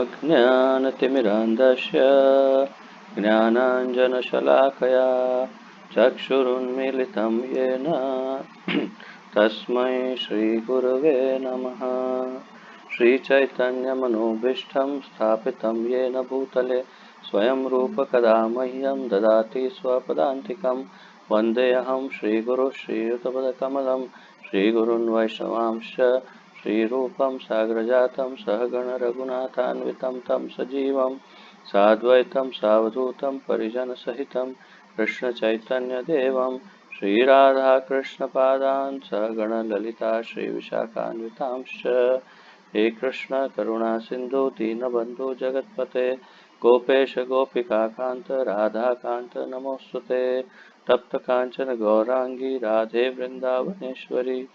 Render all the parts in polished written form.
अज्ञानतिमिरान्धस्य ज्ञानाञ्जनशलाकया चक्षुरुन्मीलितं येन तस्मै श्रीगुरवे नमः। श्रीचैतन्यमनोभीष्टं स्थापितं येन भूतले स्वयं रूप कदा मह्यं ददाति स्वपदान्तिकं। वन्देऽहं श्रीगुरुं श्रीयुतपदकमलं श्रीगुरून् वैष्णवांश्च श्रीरूपं साग्रजातं सहगण रघुनाथान्वितं तं सजीवं साद्वैतं सावधूतं परिजनसहितं कृष्णचैतन्यदेवं श्रीराधाकृष्णपादान् सहगण ललिता श्रीविशाखान्वितांश्च। हे कृष्ण करुणा सिंधु दीनबंधु जगत्पते गोपेश गोपिकाकांत राधाकांत नमोस्तुते। तप्त कांचन गौरांगी राधे वृंदावनेश्वरी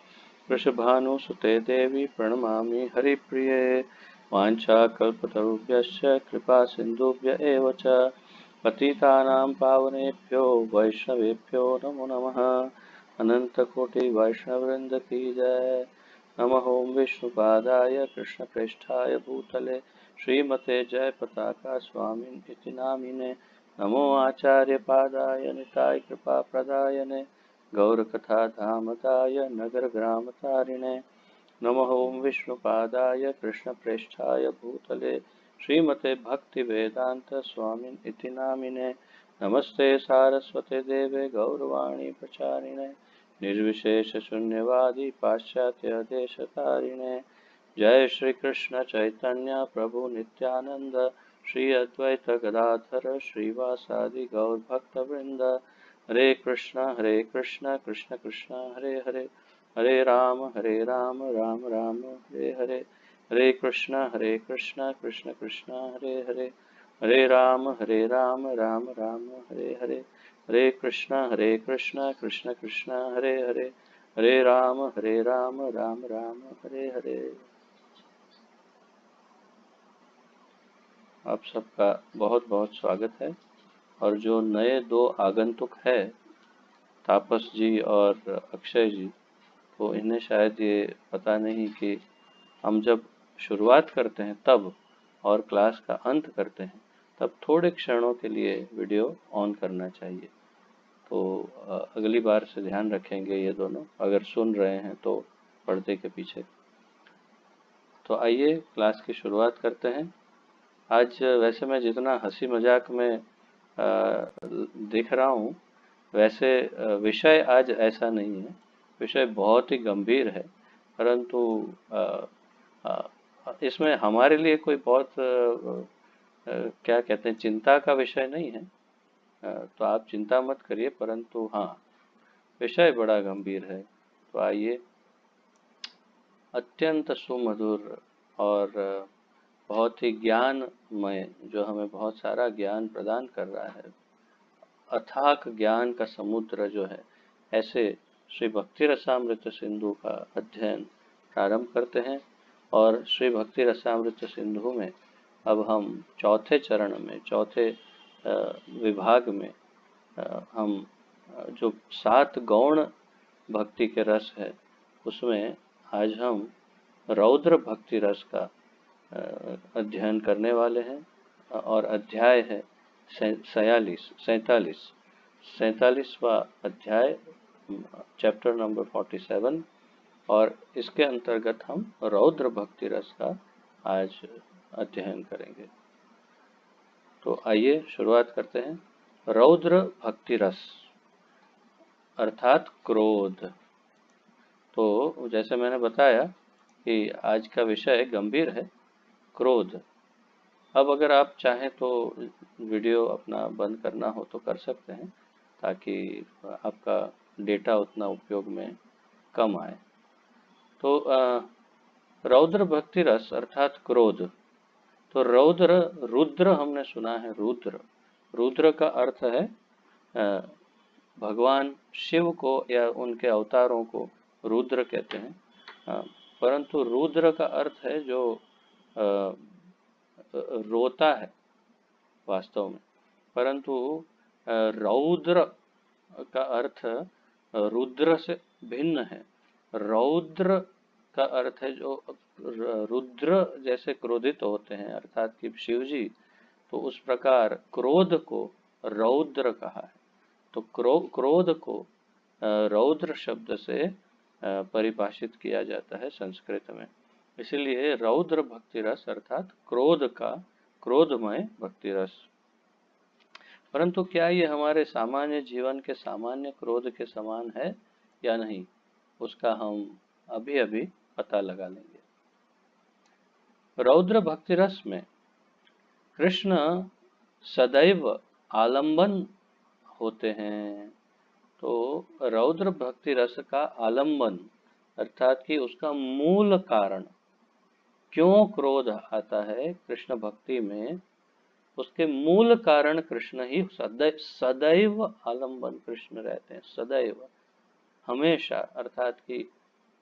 वृषभानुसुते देवी प्रणमामि हरिप्रिये। वाञ्छाकल्पतरुभ्यश्च कृपा सिन्धुभ्य एव च पतितानां पावनेभ्यो वैष्णवेभ्यो नमो नमः। अनंतकोटि वैष्णववृंद की जय। नमः ओं विष्णुपादाय कृष्णप्रेष्ठाय भूतले श्रीमते जयपताका स्वामिनिति नामिने। नमो आचार्यपादाय निताय कृपाप्रदायने गौरकथाधामदाय नगरग्रामतारिणे। नमः ओं विष्णुपादाय कृष्णप्रेष्ठाय भूतले श्रीमते भक्तिवेदांत स्वामिनिति नामिने। नमस्ते सारस्वते देवे गौरवाणी प्रचारिणे निर्विशेष शून्यवादी पाश्चात्य देशतारिणे। जय श्री कृष्ण चैतन्य प्रभु नित्यानंद श्री अद्वैत गदाधर श्रीवासादि गौर भक्त वृंद। हरे कृष्ण कृष्ण कृष्ण हरे हरे हरे राम राम राम हरे हरे। हरे कृष्ण कृष्ण कृष्ण हरे हरे हरे राम राम राम हरे हरे। हरे कृष्ण कृष्ण कृष्ण हरे हरे हरे राम राम राम हरे हरे। आप सबका बहुत बहुत स्वागत है। और जो नए दो आगंतुक है तापस जी और अक्षय जी, तो इन्हें शायद ये पता नहीं कि हम जब शुरुआत करते हैं तब और क्लास का अंत करते हैं तब थोड़े क्षणों के लिए वीडियो ऑन करना चाहिए। तो अगली बार से ध्यान रखेंगे ये दोनों, अगर सुन रहे हैं तो पर्दे के पीछे। तो आइए क्लास की शुरुआत करते हैं। आज वैसे मैं जितना हंसी मजाक में देख रहा हूँ, वैसे विषय आज ऐसा नहीं है। विषय बहुत ही गंभीर है, परंतु इसमें हमारे लिए कोई बहुत क्या कहते हैं चिंता का विषय नहीं है। तो आप चिंता मत करिए, परंतु हाँ विषय बड़ा गंभीर है। तो आइए, अत्यंत सुमधुर और बहुत ही ज्ञानमय, जो हमें बहुत सारा ज्ञान प्रदान कर रहा है, अथाक ज्ञान का समुद्र जो है, ऐसे श्री भक्ति रसामृत सिंधु का अध्ययन प्रारंभ करते हैं। और श्री भक्ति रसामृत सिंधु में अब हम चौथे चरण में, चौथे विभाग में हम जो 7 गौण भक्ति के रस है, उसमें आज हम रौद्र भक्ति रस का अध्ययन करने वाले हैं। और अध्याय है 47वां अध्याय, चैप्टर नंबर 47। और इसके अंतर्गत हम रौद्र भक्ति रस का आज अध्ययन करेंगे। तो आइए शुरुआत करते हैं। रौद्र भक्ति रस अर्थात क्रोध। तो जैसे मैंने बताया कि आज का विषय गंभीर है, क्रोध। अब अगर आप चाहें तो वीडियो अपना बंद करना हो तो कर सकते हैं, ताकि आपका डेटा उतना उपयोग में कम आए। तो रौद्र भक्ति रस अर्थात क्रोध। तो रौद्र, रुद्र हमने सुना है। रुद्र का अर्थ है भगवान शिव को या उनके अवतारों को रुद्र कहते हैं। परंतु रुद्र का अर्थ है जो रोता है वास्तव में। परंतु रौद्र का अर्थ रुद्र से भिन्न है। रौद्र का अर्थ है जो रुद्र जैसे क्रोधित होते हैं अर्थात कि शिव जी, तो उस प्रकार क्रोध को रौद्र कहा है। तो क्रोध को रौद्र शब्द से परिभाषित किया जाता है संस्कृत में। इसलिए रौद्र भक्ति रस अर्थात क्रोध का, क्रोधमय भक्ति रस। परंतु क्या ये हमारे सामान्य जीवन के सामान्य क्रोध के समान है या नहीं, उसका हम अभी अभी पता लगा लेंगे। रौद्र भक्ति रस में कृष्ण सदैव आलंबन होते हैं। तो रौद्र भक्ति रस का आलंबन अर्थात कि उसका मूल कारण, क्यों क्रोध आता है कृष्ण भक्ति में, उसके मूल कारण कृष्ण ही सदैव आलंबन कृष्ण रहते हैं, सदैव, हमेशा। अर्थात कि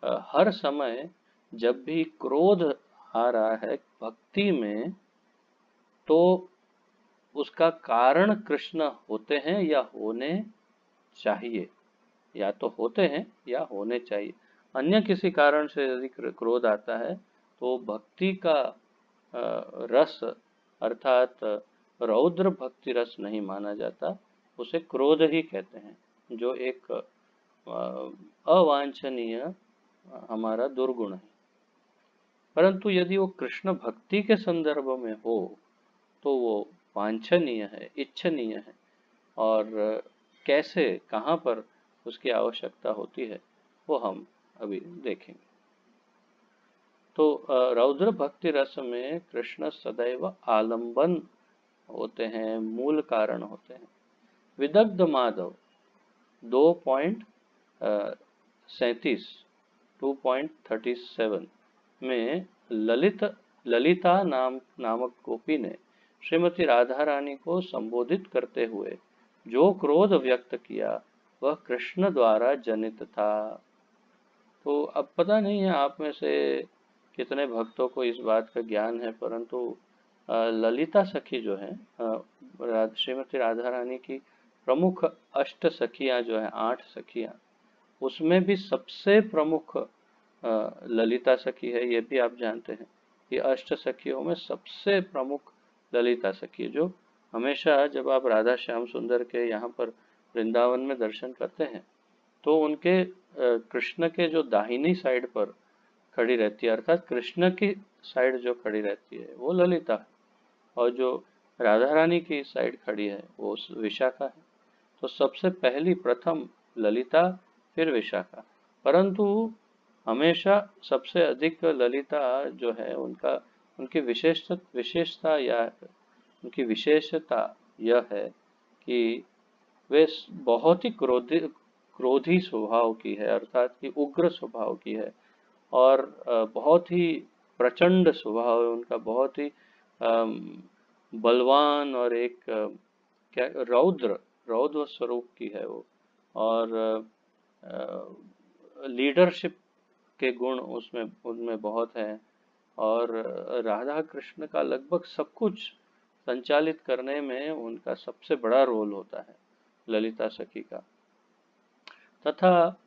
हर समय जब भी क्रोध आ रहा है भक्ति में, तो उसका कारण कृष्ण होते हैं या होने चाहिए, या तो होते हैं या होने चाहिए। अन्य किसी कारण से यदि क्रोध आता है तो भक्ति का रस अर्थात रौद्र भक्ति रस नहीं माना जाता, उसे क्रोध ही कहते हैं, जो एक अवांछनीय हमारा दुर्गुण है। परंतु यदि वो कृष्ण भक्ति के संदर्भ में हो तो वो वांछनीय है, इच्छनीय है। और कैसे, कहाँ पर उसकी आवश्यकता होती है वो हम अभी देखेंगे। तो रौद्र भक्ति रस में कृष्ण सदैव आलंबन होते हैं, मूल कारण होते हैं। विदग्ध माधव 2.37 में ललिता नामक गोपी ने श्रीमती राधा रानी को संबोधित करते हुए जो क्रोध व्यक्त किया वह कृष्ण द्वारा जनित था। तो अब पता नहीं है आप में से कितने भक्तों को इस बात का ज्ञान है, परंतु ललिता सखी जो है, श्रीमती राधा रानी की प्रमुख अष्ट सखियां जो है, 8 सखियां, उसमें भी सबसे प्रमुख ललिता सखी है। ये भी आप जानते हैं कि अष्ट सखियों में सबसे प्रमुख ललिता सखी, जो हमेशा जब आप राधा श्याम सुंदर के यहाँ पर वृंदावन में दर्शन करते हैं तो उनके कृष्ण के जो दाहिनी साइड पर खड़ी रहती है, अर्थात कृष्ण की साइड जो खड़ी रहती है वो ललिता है, और जो राधा रानी की साइड खड़ी है वो विशाखा है। तो सबसे पहली प्रथम ललिता, फिर विशाखा। परंतु हमेशा सबसे अधिक ललिता जो है उनकी विशेषता या उनकी विशेषता यह है कि वे बहुत ही क्रोधी स्वभाव की है, अर्थात कि उग्र स्वभाव की है, और बहुत ही प्रचंड स्वभाव है उनका, बहुत ही बलवान, और एक क्या रौद्र स्वरूप की है वो। और लीडरशिप के गुण उसमें उनमें बहुत हैं, और राधा कृष्ण का लगभग सब कुछ संचालित करने में उनका सबसे बड़ा रोल होता है ललिता सखी का। तथा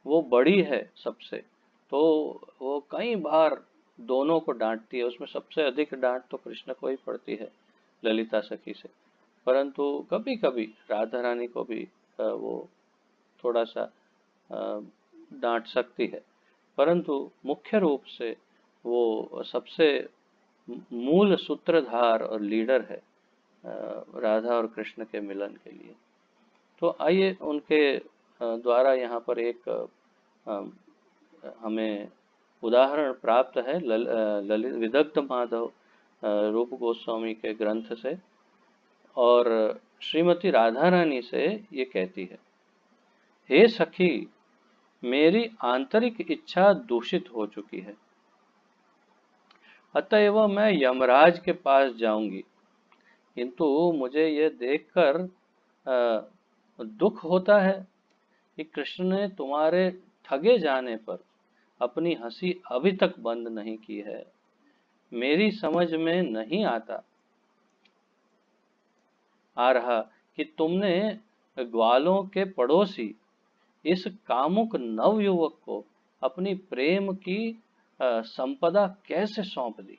वो बड़ी है सबसे, तो वो कई बार दोनों को डांटती है। उसमें सबसे अधिक डांट तो कृष्ण को ही पड़ती है ललिता सखी से, परंतु कभी कभी राधा रानी को भी वो थोड़ा सा डांट सकती है। परंतु मुख्य रूप से वो सबसे मूल सूत्रधार और लीडर है राधा और कृष्ण के मिलन के लिए। तो आइए उनके द्वारा यहाँ पर एक हमें उदाहरण प्राप्त है ललित विदग्ध माधव रूप गोस्वामी के ग्रंथ से, और श्रीमती राधा रानी से ये कहती है, हे सखी, मेरी आंतरिक इच्छा दूषित हो चुकी है, अतएव मैं यमराज के पास जाऊंगी, किंतु मुझे ये देखकर दुख होता है कि कृष्ण ने तुम्हारे ठगे जाने पर अपनी हंसी अभी तक बंद नहीं की है। मेरी समझ में नहीं आ रहा कि तुमने ग्वालों के पड़ोसी इस कामुक नवयुवक को अपनी प्रेम की संपदा कैसे सौंप दी।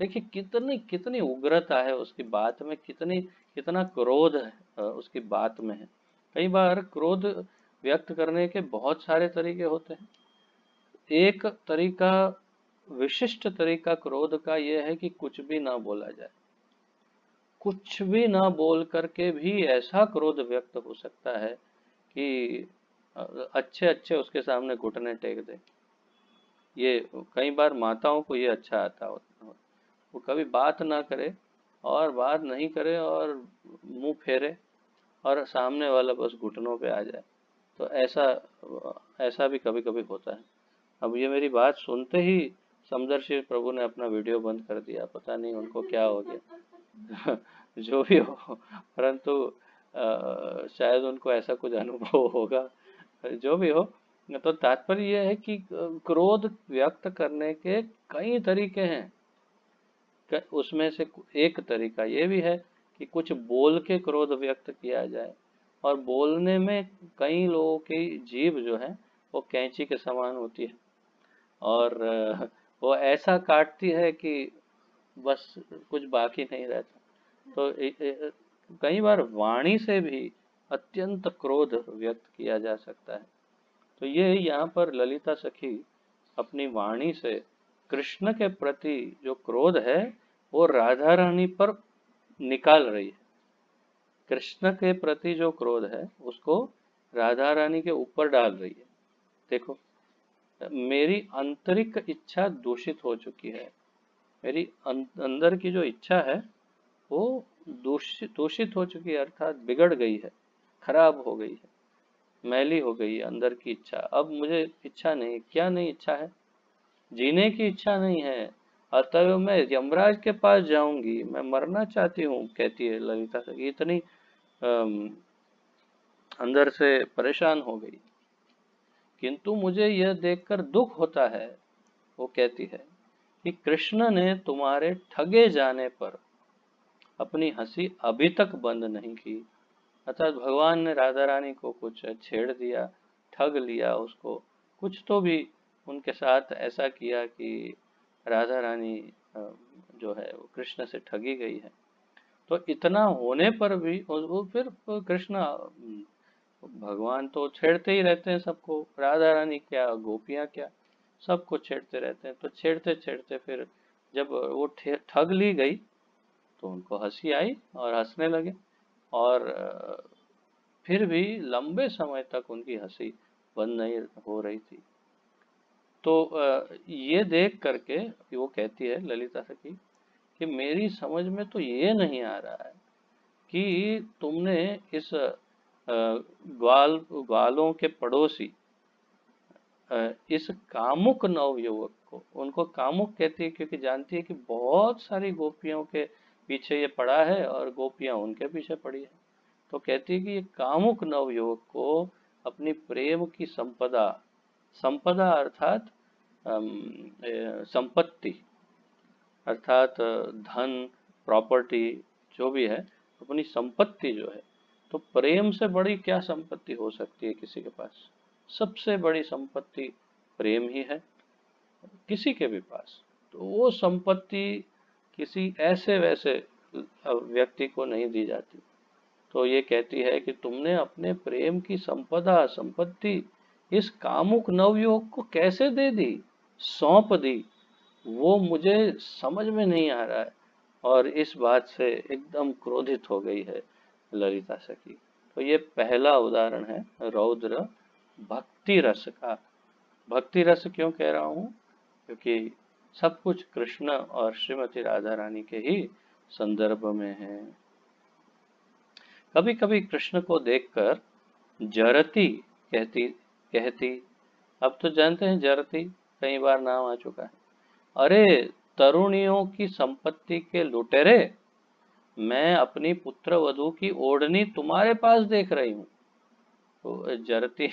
देखिए कितनी कितनी उग्रता है उसकी बात में, कितना क्रोध है उसकी बात में है। कई बार क्रोध व्यक्त करने के बहुत सारे तरीके होते हैं। एक तरीका, विशिष्ट तरीका क्रोध का यह है कि कुछ भी ना बोला जाए। कुछ भी ना बोल करके भी ऐसा क्रोध व्यक्त हो सकता है कि अच्छे अच्छे उसके सामने घुटने टेक दे। ये कई बार माताओं को ये अच्छा आता हो, वो कभी बात ना करे और बात नहीं करे और मुंह फेरे और सामने वाला बस घुटनों पे आ जाए। तो ऐसा ऐसा भी कभी कभी होता है। अब ये मेरी बात सुनते ही समदर्शी प्रभु ने अपना वीडियो बंद कर दिया, पता नहीं उनको क्या हो गया। जो भी हो, परंतु शायद उनको ऐसा कुछ अनुभव होगा। जो भी हो, तो तात्पर्य यह है कि क्रोध व्यक्त करने के कई तरीके हैं। उसमें से एक तरीका ये भी है कि कुछ बोल के क्रोध व्यक्त किया जाए। और बोलने में कई लोगों की जीभ जो है वो कैंची के समान होती है, और वो ऐसा काटती है कि बस कुछ बाकी नहीं रहता। तो कई बार वाणी से भी अत्यंत क्रोध व्यक्त किया जा सकता है। तो ये यहाँ पर ललिता सखी अपनी वाणी से कृष्ण के प्रति जो क्रोध है वो राधा रानी पर निकाल रही है। कृष्ण के प्रति जो क्रोध है उसको राधा रानी के ऊपर डाल रही है। देखो, मेरी आंतरिक इच्छा दूषित हो चुकी है। मेरी अंदर की जो इच्छा है वो दूषित दूषित हो चुकी है, अर्थात बिगड़ गई है, खराब हो गई है, मैली हो गई है अंदर की इच्छा। अब मुझे इच्छा नहीं, क्या नहीं इच्छा है, जीने की इच्छा नहीं है। अतः मैं यमराज के पास जाऊंगी, मैं मरना चाहती हूँ, कहती है ललिता सखी। इतनी अम, अंदर से परेशान हो गई। किंतु मुझे यह देखकर दुख होता है, वो कहती है, कि कृष्ण ने तुम्हारे ठगे जाने पर अपनी हंसी अभी तक बंद नहीं की। अर्थात भगवान ने राधा रानी को कुछ छेड़ दिया, ठग लिया उसको, कुछ तो भी उनके साथ ऐसा किया कि राधा रानी जो है वो कृष्ण से ठगी गई है। तो इतना होने पर भी वो फिर कृष्ण, भगवान तो छेड़ते ही रहते हैं सबको, राधा रानी क्या, गोपियां क्या, सबको छेड़ते रहते हैं। तो छेड़ते छेड़ते फिर जब वो ठग ली गई तो उनको हंसी आई और हंसने लगे। और फिर भी लंबे समय तक उनकी हंसी बंद नहीं हो रही थी। तो ये देख करके वो कहती है ललिता सखी कि मेरी समझ में तो ये नहीं आ रहा है कि तुमने इस ग्वालों के पड़ोसी इस कामुक नवयुवक को, उनको कामुक कहती है क्योंकि जानती है कि बहुत सारी गोपियों के पीछे ये पड़ा है और गोपियां उनके पीछे पड़ी है। तो कहती है कि ये कामुक नवयुवक को अपनी प्रेम की संपदा, संपदा अर्थात संपत्ति, अर्थात धन, प्रॉपर्टी, जो भी है, अपनी संपत्ति जो है, तो प्रेम से बड़ी क्या संपत्ति हो सकती है किसी के पास। सबसे बड़ी संपत्ति प्रेम ही है किसी के भी पास। तो वो संपत्ति किसी ऐसे वैसे व्यक्ति को नहीं दी जाती। तो ये कहती है कि तुमने अपने प्रेम की संपदा, संपत्ति इस कामुक नवयुवक को कैसे दे दी, सौंप दी, वो मुझे समझ में नहीं आ रहा है। और इस बात से एकदम क्रोधित हो गई है ललिता सखी। तो ये पहला उदाहरण है रौद्र भक्ति रस का। भक्ति रस क्यों कह रहा हूँ, क्योंकि सब कुछ कृष्ण और श्रीमती राधा रानी के ही संदर्भ में है। कभी कभी कृष्ण को देखकर जरती कहती कहती, अब तो जानते हैं जरती, कई बार नाम आ चुका है, अरे तरुणियों की संपत्ति के लुटेरे, मैं अपनी पुत्र वधू की ओढ़नी तुम्हारे पास देख रही हूँ। तो जरती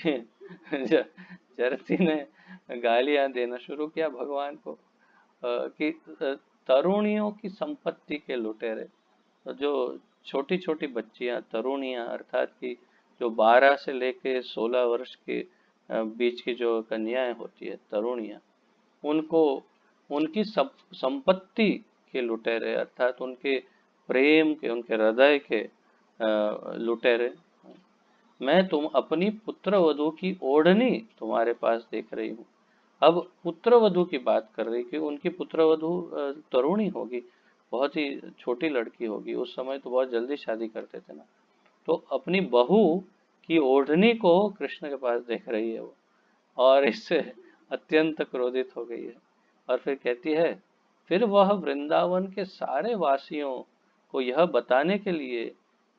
जरती ने गालियां देना शुरू किया भगवान को कि तरुणियों की संपत्ति के लुटेरे। तो जो छोटी छोटी बच्चियां, तरुणियां अर्थात कि जो 12 से लेके 16 वर्ष के बीच की जो कन्याएं होती है, तरुणियां, उनको उनकी संपत्ति के लुटेरे, अर्थात उनके प्रेम के, उनके हृदय के लुटेरे। मैं तुम अपनी पुत्र वधू की ओढ़नी तुम्हारे पास देख रही हूँ। अब पुत्र वधू की बात कर रही कि उनकी पुत्र वधू तरुणी होगी, बहुत ही छोटी लड़की होगी। उस समय तो बहुत जल्दी शादी करते थे ना। तो अपनी बहू की ओढ़नी को कृष्ण के पास देख रही है वो, और इससे अत्यंत क्रोधित हो गई है। और फिर कहती है, फिर वह वृंदावन के सारे वासियों को यह बताने के लिए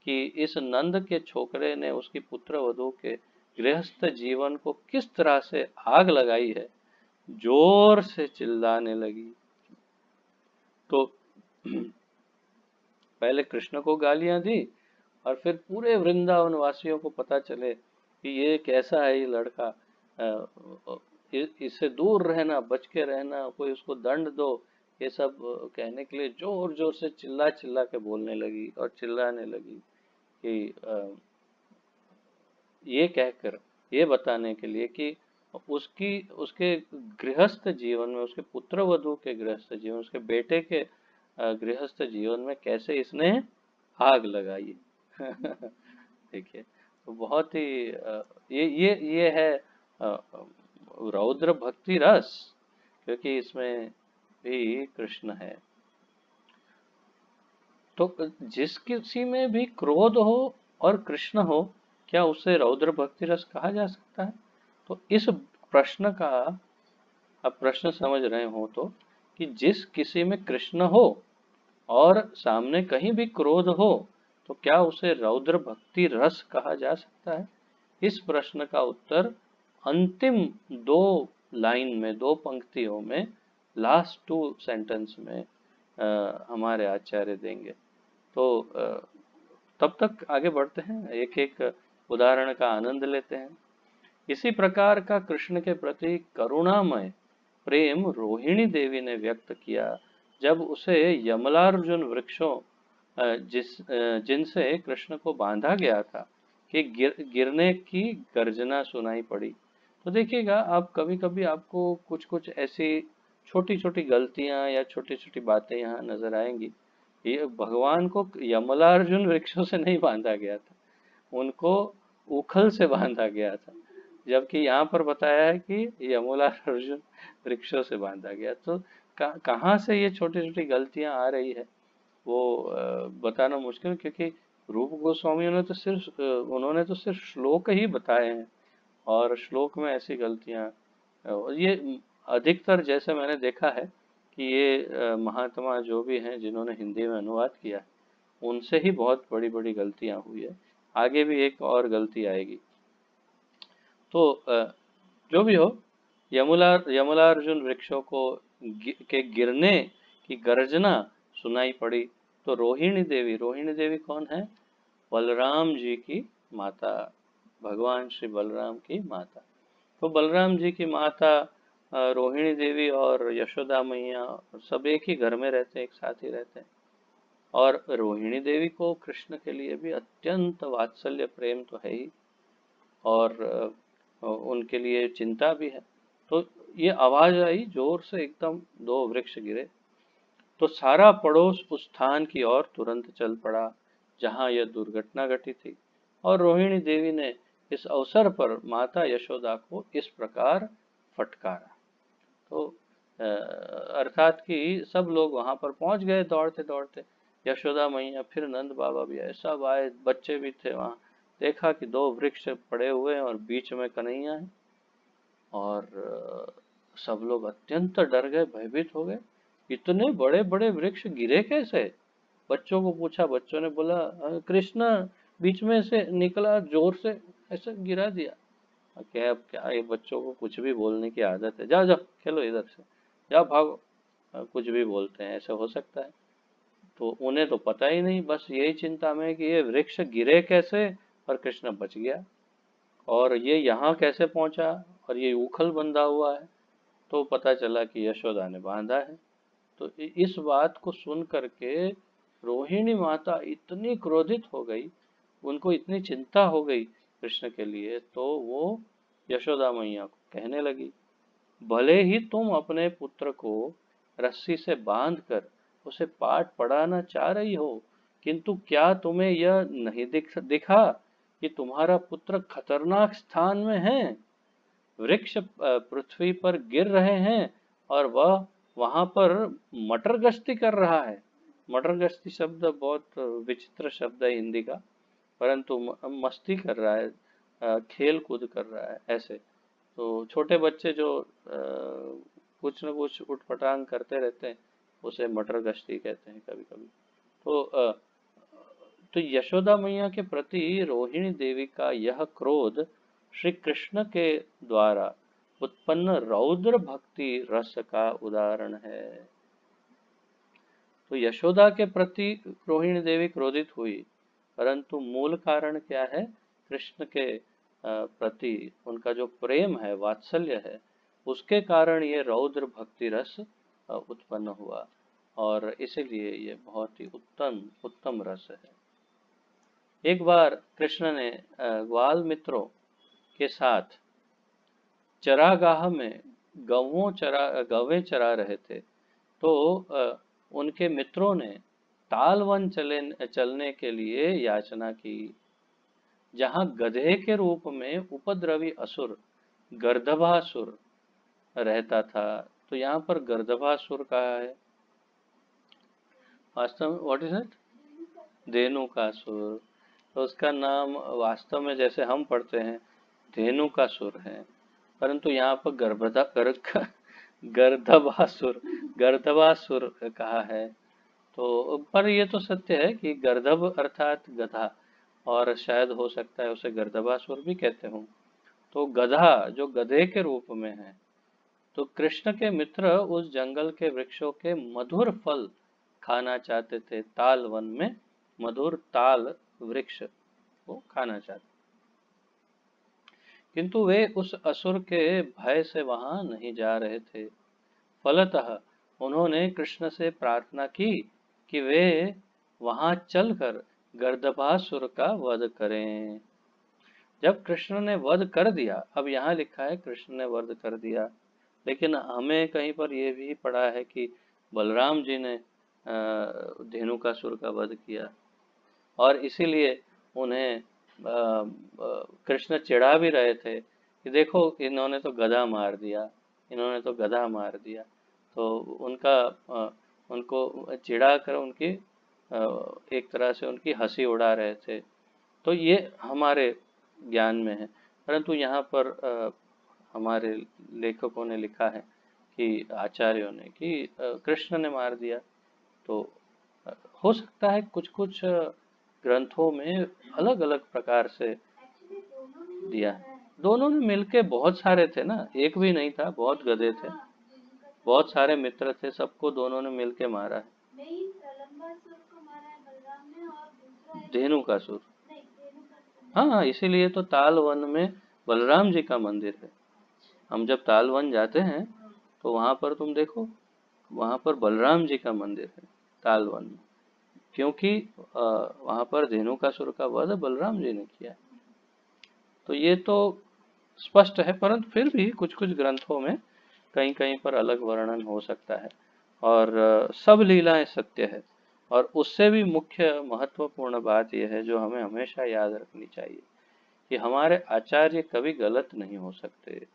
कि इस नंद के छोकरे ने उसकी पुत्र वधू के गृहस्थ जीवन को किस तरह से आग लगाई है, जोर से चिल्लाने लगी। तो पहले कृष्ण को गालियां दी, और फिर पूरे वृंदावन वासियों को पता चले कि ये कैसा है, ये लड़का, इससे दूर रहना, बच के रहना, कोई उसको दंड दो, ये सब कहने के लिए जोर जोर से चिल्ला चिल्ला के बोलने लगी और चिल्लाने लगी कि ये कहकर, ये बताने के लिए कि उसकी उसके गृहस्थ जीवन में, उसके पुत्र वधू के गृहस्थ जीवन, उसके बेटे के गृहस्थ जीवन में कैसे इसने आग लगाई। देखिए, तो बहुत ही ये है रौद्र भक्ति रस, क्योंकि इसमें भी कृष्ण है। तो जिस किसी में भी क्रोध हो और कृष्ण हो, क्या उसे रौद्र भक्ति रस कहा जा सकता है? तो इस प्रश्न का आप प्रश्न समझ रहे हो तो, कि जिस किसी में कृष्ण हो और सामने कहीं भी क्रोध हो, तो क्या उसे रौद्र भक्ति रस कहा जा सकता है? इस प्रश्न का उत्तर अंतिम दो लाइन में, दो पंक्तियों में, लास्ट टू सेंटेंस में हमारे आचार्य देंगे। तो तब तक आगे बढ़ते हैं, एक एक उदाहरण का आनंद लेते हैं। इसी प्रकार का कृष्ण के प्रति करुणामय प्रेम रोहिणी देवी ने व्यक्त किया जब उसे यमलार्जुन वृक्षों जिनसे कृष्ण को बांधा गया था कि गिरने की गर्जना सुनाई पड़ी। तो देखिएगा, आप कभी कभी आपको कुछ कुछ ऐसी छोटी छोटी गलतियां या छोटी छोटी बातें यहाँ नजर आएंगी। ये भगवान को यमलार्जुन वृक्षों से नहीं बांधा गया था, उनको उखल से बांधा गया था, जबकि यहाँ पर बताया है कि यमलार्जुन वृक्षों से बांधा गया। तो कहाँ से ये छोटी छोटी गलतियां आ रही है, वो बताना मुश्किल, क्योंकि रूप गोस्वामियों ने तो सिर्फ उन्होंने तो सिर्फ श्लोक ही बताए हैं, और श्लोक में ऐसी गलतियां ये अधिकतर, जैसे मैंने देखा है कि ये महात्मा जो भी हैं जिन्होंने हिंदी में अनुवाद किया, उनसे ही बहुत बड़ी बड़ी गलतियां हुई है। आगे भी एक और गलती आएगी। तो जो भी हो, यमलार्जुन वृक्षों को के गिरने की गर्जना सुनाई पड़ी। तो रोहिणी देवी कौन है? बलराम जी की माता, भगवान श्री बलराम की माता। तो बलराम जी की माता रोहिणी देवी और यशोदा मैया सब एक ही घर में रहते हैं, एक साथ ही रहते हैं। और रोहिणी देवी को कृष्ण के लिए भी अत्यंत वात्सल्य प्रेम तो है ही, और उनके लिए चिंता भी है। तो ये आवाज आई जोर से, एकदम दो वृक्ष गिरे। तो सारा पड़ोस उस स्थान की ओर तुरंत चल पड़ा जहां यह दुर्घटना घटी थी, और रोहिणी देवी ने इस अवसर पर माता यशोदा को इस प्रकार फटकारा। तो अर्थात कि सब लोग वहां पर पहुंच गए दौड़ते दौड़ते। यशोदा मैया, फिर नंद बाबा भी आए, सब आए, बच्चे भी थे वहां। देखा कि दो वृक्ष पड़े हुए हैं और बीच में कन्हैया है, और सब लोग अत्यंत डर गए, भयभीत हो गए। इतने बड़े बड़े वृक्ष गिरे कैसे? बच्चों को पूछा, बच्चों ने बोला, कृष्ण बीच में से निकला, जोर से ऐसे गिरा दिया। क्या, अब क्या, ये बच्चों को कुछ भी बोलने की आदत है। जाओ जाओ खेलो इधर से, जाओ भागो। कुछ भी बोलते हैं, ऐसा हो सकता है? तो उन्हें तो पता ही नहीं, बस यही चिंता में कि ये वृक्ष गिरे कैसे और कृष्ण बच गया, और ये यहाँ कैसे पहुंचा, और ये उखल बंधा हुआ है। तो पता चला कि यशोदा ने बांधा है। तो इस बात को सुन करके रोहिणी माता इतनी क्रोधित हो गई, उनको इतनी चिंता हो गई कृष्ण के लिए, तो वो यशोदा मैया को कहने लगी भले ही तुम अपने पुत्र को रस्सी से बांधकर उसे पाठ पढ़ाना चाह रही हो, किंतु क्या तुम्हें यह नहीं दिखा कि तुम्हारा पुत्र खतरनाक स्थान में है? वृक्ष पृथ्वी पर गिर रहे हैं और वह वहां पर मटर गश्ती कर रहा है। मटर गश्ती शब्द बहुत विचित्र शब्द है हिंदी का, परंतु मस्ती कर रहा है, खेल कूद कर रहा है ऐसे। तो छोटे बच्चे जो कुछ न कुछ उठपटांग करते रहते हैं, उसे मटर गश्ती कहते हैं कभी कभी। तो तो यशोदा मैया के प्रति रोहिणी देवी का यह क्रोध श्री कृष्ण के द्वारा उत्पन्न रौद्र भक्ति रस का उदाहरण है। तो यशोदा के प्रति रोहिणी देवी क्रोधित हुई, परंतु मूल कारण क्या है? कृष्ण के प्रति उनका जो प्रेम है, वात्सल्य है, उसके कारण ये रौद्र भक्ति रस उत्पन्न हुआ, और इसीलिए ये बहुत ही उत्तम उत्तम रस है। एक बार कृष्ण ने ग्वाल मित्रों के साथ चरागाह में गवें चरा रहे थे, तो उनके मित्रों ने तालवन चलने के लिए याचना की, जहां गधे के रूप में उपद्रवी असुर गर्दभासुर रहता था। तो यहाँ पर गर्दभासुर कहा है, वास्तव में व्हाट इज इट? धेनुकासुर। तो उसका नाम वास्तव में जैसे हम पढ़ते हैं धेनुकासुर है, परंतु यहाँ पर गर्दभासुर गर्दभासुर कहा है। तो पर ये तो सत्य है कि गर्दभ अर्थात गधा, और शायद हो सकता है उसे गर्दभासुर भी कहते हों। तो गधा जो गधे के रूप में है, तो कृष्ण के मित्र उस जंगल के वृक्षों के मधुर फल खाना चाहते थे। ताल वन में मधुर ताल वृक्ष को खाना चाहते, किंतु वे उस असुर के भय से वहां नहीं जा रहे थे। फलतः उन्होंने कृष्ण से प्रार्थना की कि वे वहां चलकर गर्दभासुर का वध करें। जब कृष्ण ने वध कर दिया, अब यहाँ लिखा है कृष्ण ने वध कर दिया, लेकिन हमें कहीं पर यह भी पढ़ा है कि बलराम जी ने धेनुकासुर का वध किया, और इसीलिए उन्हें कृष्ण चिढ़ा भी रहे थे कि देखो इन्होंने तो गधा मार दिया, इन्होंने तो गधा मार दिया। तो उनको चिढ़ा कर उनकी एक तरह से उनकी हंसी उड़ा रहे थे। तो ये हमारे ज्ञान में है, परंतु यहाँ पर हमारे लेखकों ने लिखा है कि आचार्यों ने कि कृष्ण ने मार दिया। तो हो सकता है कुछ कुछ ग्रंथों में अलग अलग प्रकार से दिया है। दोनों ने मिलके, बहुत सारे थे ना, एक भी नहीं था, बहुत गधे थे, बहुत सारे मित्र थे, सबको दोनों ने मिलके मारा है। धेनुकासुर, हाँ, इसीलिए तो ताल वन में बलराम जी का मंदिर है। हम जब ताल वन जाते हैं तो वहां पर तुम देखो, वहां पर बलराम जी का मंदिर है ताल वन में, क्योंकि वहां पर धेनुकासुर का वध बलराम जी ने किया। तो ये तो स्पष्ट है, परंतु फिर भी कुछ कुछ ग्रंथों में कहीं कहीं पर अलग वर्णन हो सकता है, और सब लीलाएं सत्य है। और उससे भी मुख्य महत्वपूर्ण बात यह है जो हमें हमेशा याद रखनी चाहिए कि हमारे आचार्य कभी गलत नहीं हो सकते,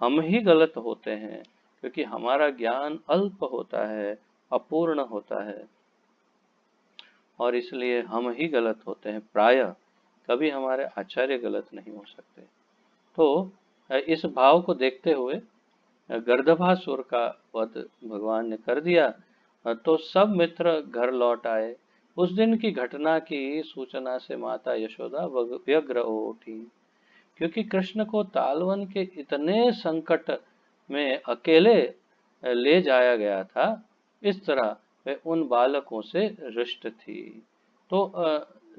हम ही गलत होते हैं, क्योंकि हमारा ज्ञान अल्प होता है, अपूर्ण होता है, और इसलिए हम ही गलत होते हैं प्रायः, कभी हमारे आचार्य गलत नहीं हो सकते। तो इस भाव को देखते हुए गर्दभासुर का वध भगवान ने कर दिया, तो सब मित्र घर लौट आए। उस दिन की घटना की सूचना से माता यशोदा व्यग्र हो उठी, क्योंकि कृष्ण को तालवन के इतने संकट में अकेले ले जाया गया था। इस तरह वे उन बालकों से रुष्ट थी। तो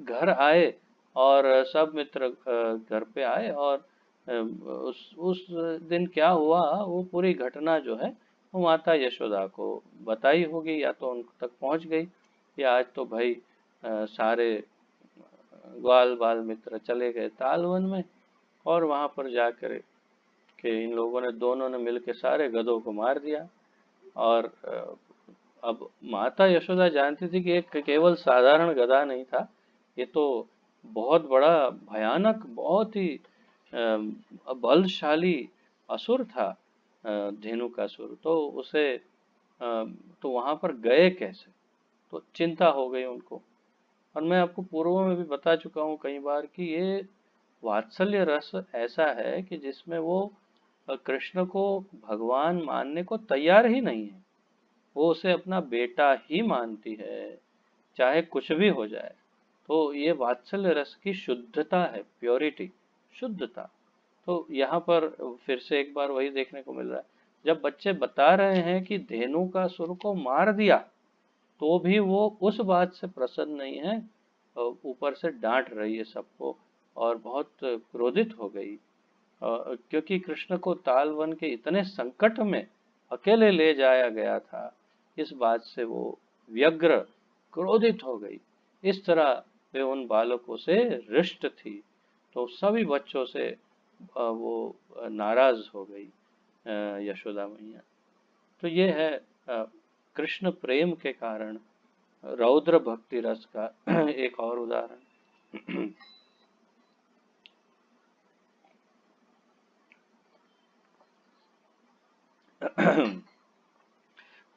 घर आए, और सब मित्र घर पे आए, और उस दिन क्या हुआ वो पूरी घटना जो है वो माता यशोदा को बताई होगी, या तो उन तक पहुंच गई कि आज तो भाई सारे ग्वाल बाल मित्र चले गए तालवन में, और वहां पर जाकर कि इन लोगों ने दोनों ने मिलकर सारे गधों को मार दिया। और अब माता यशोदा जानती थी कि एक केवल साधारण गधा नहीं था, ये तो बहुत बड़ा भयानक, बहुत ही बलशाली असुर था, धेनुकासुर। तो उसे तो वहां पर गए कैसे, तो चिंता हो गई उनको। और मैं आपको पूर्व में भी बता चुका हूँ कई बार कि ये वात्सल्य रस ऐसा है कि जिसमें वो कृष्ण को भगवान मानने को तैयार ही नहीं है, वो उसे अपना बेटा ही मानती है, चाहे कुछ भी हो जाए। तो ये वात्सल्य रस की शुद्धता है, प्योरिटी, शुद्धता। तो यहाँ पर फिर से एक बार वही देखने को मिल रहा है, जब बच्चे बता रहे हैं कि धेनु का सुर को मार दिया, तो भी वो उस बात से प्रसन्न नहीं है, ऊपर से डांट रही है सबको और बहुत क्रोधित हो गई। क्योंकि कृष्ण को तालवन के इतने संकट में अकेले ले जाया गया था, इस बात से वो व्यग्र, क्रोधित हो गई। इस तरह वे उन बालकों से रिष्ट थी, तो सभी बच्चों से वो नाराज हो गई यशोदा मैया। तो ये है कृष्ण प्रेम के कारण रौद्र भक्ति रस का एक और उदाहरण।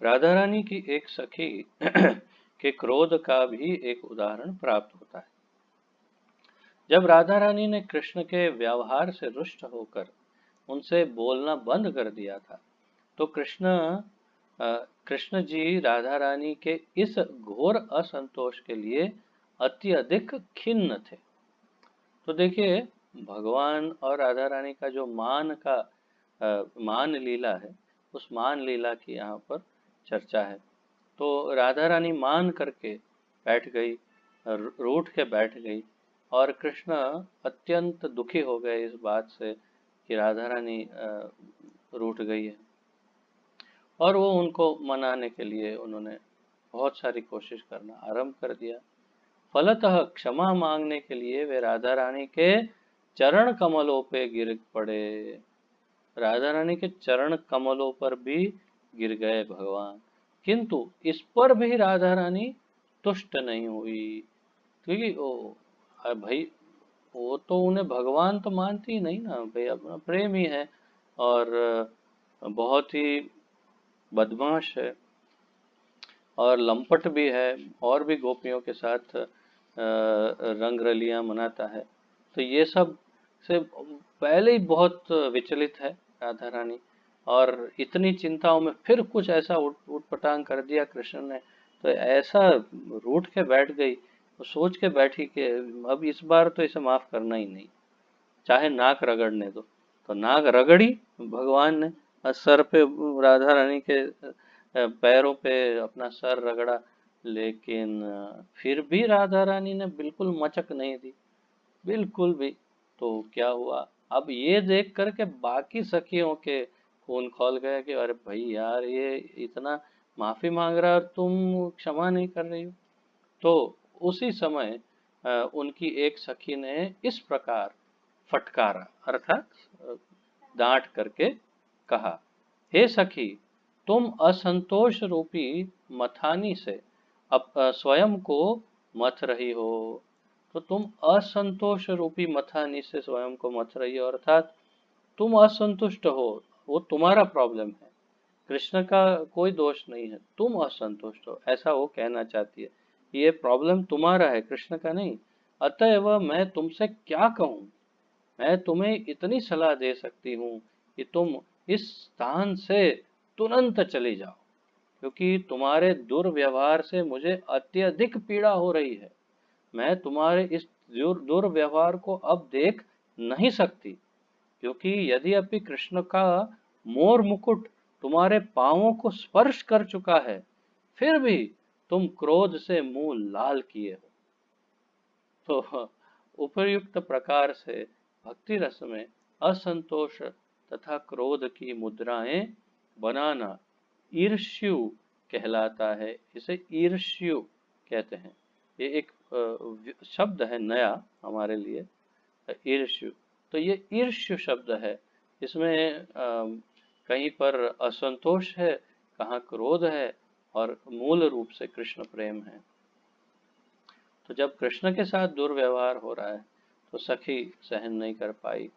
राधा रानी की एक सखी के क्रोध का भी एक उदाहरण प्राप्त होता है। जब राधा रानी ने कृष्ण के व्यवहार से रुष्ट होकर उनसे बोलना बंद कर दिया था, तो कृष्ण जी राधा रानी के इस घोर असंतोष के लिए अत्यधिक खिन्न थे। तो देखिए, भगवान और राधा रानी का जो मान लीला है, उस मान लीला की यहाँ पर चर्चा है। तो राधा रानी मान करके बैठ गई, रूठ के बैठ गई, और कृष्ण अत्यंत दुखी हो गए इस बात से कि राधा रानी रूठ गई है। और वो उनको मनाने के लिए उन्होंने बहुत सारी कोशिश करना आरंभ कर दिया। फलतः क्षमा मांगने के लिए वे राधा रानी के चरण कमलों पे गिर पड़े। राधा रानी के चरण कमलों पर भी गिर गए भगवान, किंतु इस पर भी राधा रानी तुष्ट नहीं हुई। क्योंकि भाई, वो तो उन्हें भगवान तो मानती ही नहीं ना भाई, अपना प्रेम ही है, और बहुत ही बदमाश है और लंपट भी है, और भी गोपियों के साथ रंग रलियां मनाता है। तो ये सब से पहले ही बहुत विचलित है राधा रानी, और इतनी चिंताओं में फिर कुछ ऐसा उटपटांग कर दिया कृष्ण ने, तो ऐसा रूठ के बैठ गई, तो सोच के बैठी कि अब इस बार तो इसे माफ करना ही नहीं, चाहे नाक रगड़ने दो। तो नाक रगड़ी भगवान ने, और सर पे, राधा रानी के पैरों पे अपना सर रगड़ा, लेकिन फिर भी राधा रानी ने बिल्कुल मचक नहीं दी, बिल्कुल भी। तो क्या हुआ, अब ये देख कर के बाकी सखियों के खून खौल गए कि अरे भाई यार, ये इतना माफी मांग रहा है और तुम क्षमा नहीं कर रही हो। तो उसी समय उनकी एक सखी ने इस प्रकार फटकारा, अर्थात डांट करके कहा, हे सखी, तुम असंतोष रूपी मथानी से अब स्वयं को मथ रही हो। तो तुम असंतोष रूपी मथानी से स्वयं को मथ रही हो, अर्थात तुम असंतुष्ट हो, वो तुम्हारा प्रॉब्लम है, कृष्ण का कोई दोष नहीं है, तुम असंतुष्ट हो, ऐसा वो कहना चाहती है। ये प्रॉब्लम तुम्हारा है, कृष्ण का नहीं। अतएव मैं तुमसे क्या कहूँ, मैं तुम्हें इतनी सलाह दे सकती हूँ कि तुम इस स्थान से तुरंत चली जाओ, क्योंकि तुम्हारे दुर्व्यवहार से मुझे अत्यधिक पीड़ा हो रही है। मैं तुम्हारे इस दुर्व्यवहार को अब देख नहीं सकती, क्योंकि यदि अभी कृष्ण का मोर मुकुट तुम्हारे पांवों को स्पर्श कर चुका है, फिर भी तुम क्रोध से मुंह लाल किए हो। तो उपर्युक्त प्रकार से भक्ति रस में असंतोष तथा क्रोध की मुद्राएं बनाना ईर्ष्यु कहलाता है। इसे ईर्ष्यु कहते हैं। ये एक शब्द है नया हमारे लिए, ईर्ष्यु। तो ये ईर्ष्यु शब्द है, इसमें कहीं पर असंतोष है, कहाँ क्रोध है, और मूल रूप से कृष्ण प्रेम है। तो जब कृष्ण के साथ दुर्व्यवहार हो रहा है तो सखी सहन नहीं कर पाई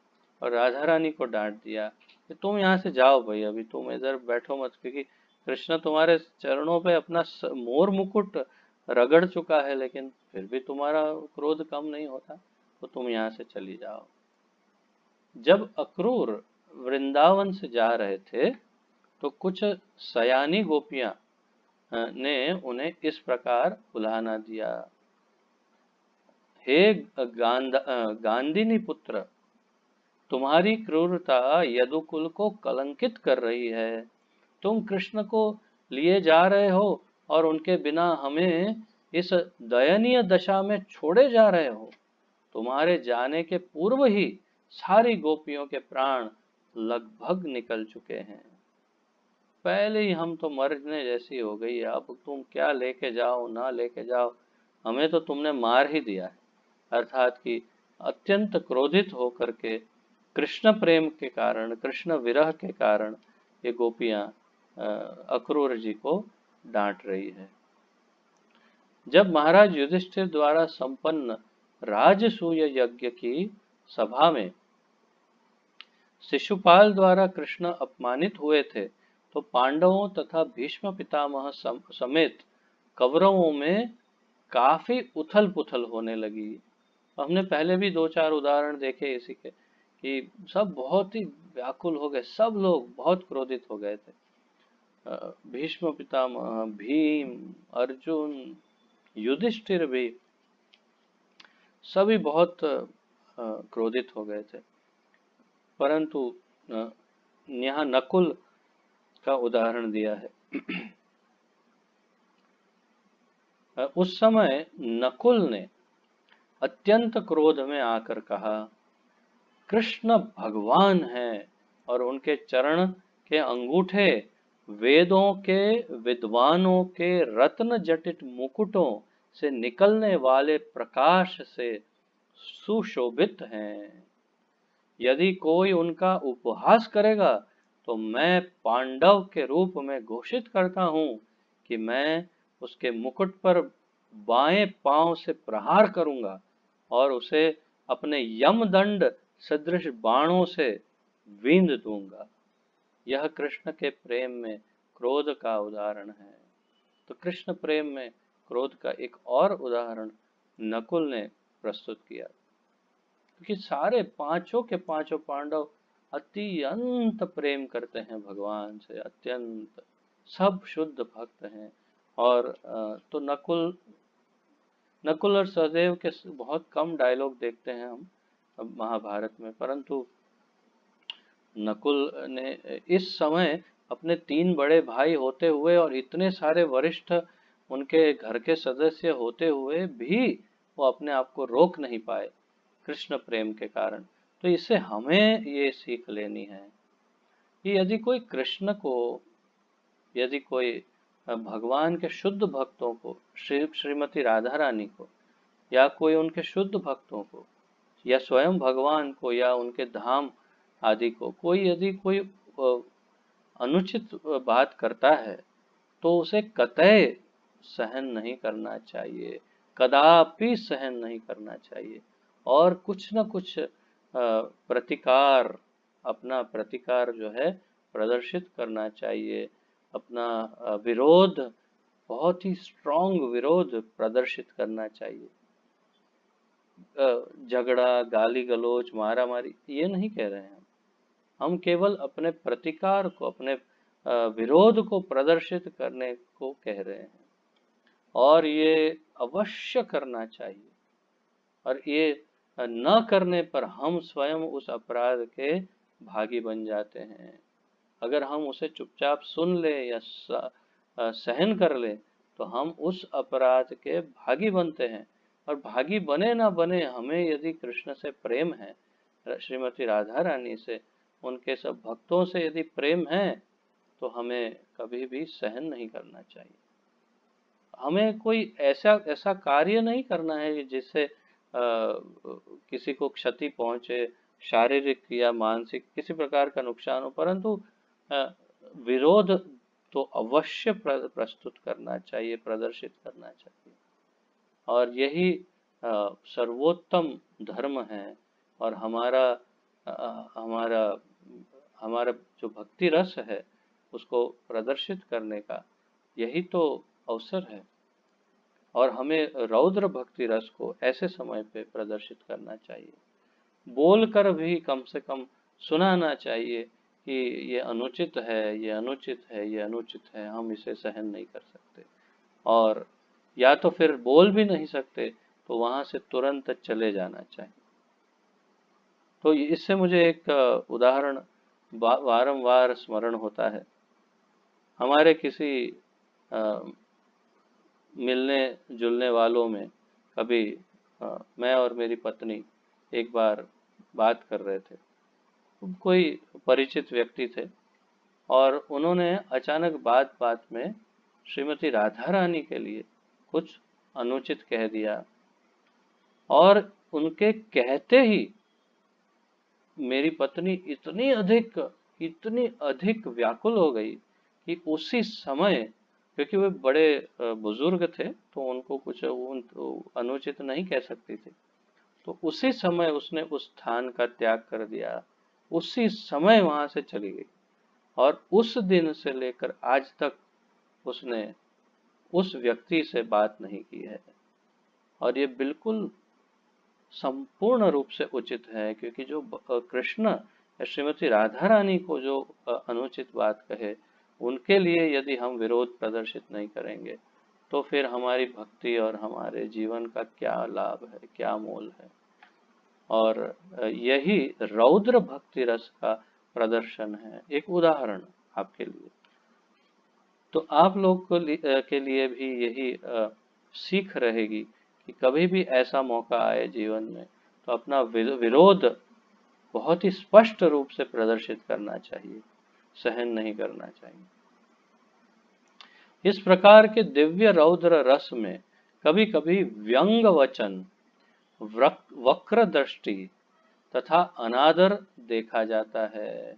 और राधा रानी को डांट दिया कि तुम यहाँ से जाओ भाई, अभी तुम इधर बैठो मत, क्योंकि कृष्ण तुम्हारे चरणों पे अपना मोर मुकुट रगड़ चुका है, लेकिन फिर भी तुम्हारा क्रोध कम नहीं होता, तो तुम यहाँ से चली जाओ। जब अक्रूर वृंदावन से जा रहे थे तो कुछ सयानी गोपियां ने उन्हें इस प्रकार उलाहना दिया, हे गांधिनी पुत्र, तुम्हारी क्रूरता यदुकुल को कलंकित कर रही है। तुम कृष्ण को लिए जा रहे हो और उनके बिना हमें इस दयनीय दशा में छोड़े जा रहे हो। तुम्हारे जाने के पूर्व ही सारी गोपियों के प्राण लगभग निकल चुके हैं। पहले ही हम तो मरने जैसी हो गई है, अब तुम क्या लेके जाओ ना लेके जाओ, हमें तो तुमने मार ही दिया है। अर्थात कि अत्यंत क्रोधित होकर के कृष्ण प्रेम के कारण, कृष्ण विरह के कारण ये गोपियां अक्रूर जी को डांट रही है। जब महाराज युधिष्ठिर द्वारा संपन्न राजसूय यज्ञ की सभा में शिशुपाल द्वारा कृष्ण अपमानित हुए थे तो पांडवों तथा भीष्म पितामह समेत कौरवों में काफी उथल पुथल होने लगी। हमने पहले भी दो चार उदाहरण देखे इसी के कि सब बहुत ही व्याकुल हो गए, सब लोग बहुत क्रोधित हो गए थे। भीष्म पितामह, भीम, अर्जुन, युधिष्ठिर भी सभी बहुत क्रोधित हो गए थे। परंतु यहाँ नकुल का उदाहरण दिया है। उस समय नकुल ने अत्यंत क्रोध में आकर कहा, कृष्ण भगवान हैं और उनके चरण के अंगूठे वेदों के विद्वानों के रत्न जटित मुकुटों से निकलने वाले प्रकाश से सुशोभित हैं। यदि कोई उनका उपहास करेगा तो मैं पांडव के रूप में घोषित करता हूँ कि मैं उसके मुकुट पर बाएं पांव से प्रहार करूंगा और उसे अपने यमदंड सदृश बाणों से बींध दूंगा। यह कृष्ण के प्रेम में क्रोध का उदाहरण है। तो कृष्ण प्रेम में क्रोध का एक और उदाहरण नकुल ने प्रस्तुत किया, क्योंकि सारे पांचों के पांचों पांडव अत्यंत प्रेम करते हैं भगवान से, अत्यंत, सब शुद्ध भक्त हैं। और तो नकुल और सहदेव के बहुत कम डायलॉग देखते हैं हम महाभारत में, परंतु नकुल ने इस समय अपने तीन बड़े भाई होते हुए और इतने सारे वरिष्ठ उनके घर के सदस्य होते हुए भी वो अपने आप को रोक नहीं पाए कृष्ण प्रेम के कारण। तो इससे हमें ये सीख लेनी है कि यदि कोई कृष्ण को, यदि कोई भगवान के शुद्ध भक्तों को, श्रीमती राधा रानी को, या कोई उनके शुद्ध भक्तों को, या स्वयं भगवान को, या उनके धाम आदि को कोई यदि कोई अनुचित बात करता है तो उसे कतई सहन नहीं करना चाहिए, कदापि सहन नहीं करना चाहिए, और कुछ न कुछ प्रतिकार, अपना प्रतिकार जो है प्रदर्शित करना चाहिए, अपना विरोध, बहुत ही स्ट्रॉन्ग विरोध प्रदर्शित करना चाहिए। झगड़ा, गाली गलौज, मारा मारी ये नहीं कह रहे हैं हम केवल अपने प्रतिकार को, अपने विरोध को प्रदर्शित करने को कह रहे हैं, और ये अवश्य करना चाहिए। और ये न करने पर हम स्वयं उस अपराध के भागी बन जाते हैं। अगर हम उसे चुपचाप सुन ले या सहन कर ले तो हम उस अपराध के भागी बनते हैं। और भागी बने ना बने, हमें यदि कृष्ण से प्रेम है, श्रीमती राधा रानी से, उनके सब भक्तों से यदि प्रेम है, तो हमें कभी भी सहन नहीं करना चाहिए। हमें कोई ऐसा कार्य नहीं करना है जिससे किसी को क्षति पहुंचे शारीरिक या मानसिक किसी प्रकार का नुकसान हो, परंतु अ, विरोध तो अवश्य प्रस्तुत करना चाहिए, प्रदर्शित करना चाहिए। और यही सर्वोत्तम धर्म है। और हमारा हमारा जो भक्ति रस है उसको प्रदर्शित करने का यही तो अवसर है। और हमें रौद्र भक्ति रस को ऐसे समय पे प्रदर्शित करना चाहिए, बोलकर भी कम से कम सुनाना चाहिए कि ये अनुचित है, ये अनुचित है, ये अनुचित है, हम इसे सहन नहीं कर सकते। और या तो फिर बोल भी नहीं सकते तो वहां से तुरंत चले जाना चाहिए। तो इससे मुझे एक उदाहरण वारंवार स्मरण होता है। हमारे किसी अ, मिलने जुलने वालों में कभी मैं और मेरी पत्नी एक बार बात कर रहे थे। कोई परिचित व्यक्ति थे और उन्होंने अचानक बात बात में श्रीमती राधा रानी के लिए कुछ अनुचित कह दिया। और उनके कहते ही मेरी पत्नी इतनी अधिक व्याकुल हो गई कि उसी समय, क्योंकि वे बड़े बुजुर्ग थे तो उनको कुछ अनुचित नहीं कह सकती थी, तो उसी समय उसने उस स्थान का त्याग कर दिया, उसी समय वहां से चली गई। और उस दिन से लेकर आज तक उसने उस व्यक्ति से बात नहीं की है। और ये बिल्कुल संपूर्ण रूप से उचित है, क्योंकि जो कृष्ण या श्रीमती राधा रानी को जो अनुचित बात कहे, उनके लिए यदि हम विरोध प्रदर्शित नहीं करेंगे तो फिर हमारी भक्ति और हमारे जीवन का क्या लाभ है, क्या मोल है। और यही रौद्र भक्ति रस का प्रदर्शन है, एक उदाहरण आपके लिए। तो आप लोग के लिए भी यही सीख रहेगी कि कभी भी ऐसा मौका आए जीवन में तो अपना विरोध बहुत ही स्पष्ट रूप से प्रदर्शित करना चाहिए, सहन नहीं करना चाहिए। इस प्रकार के दिव्य रौद्र रस में कभी कभी व्यंग वचन, वक्र दृष्टि तथा अनादर देखा जाता है।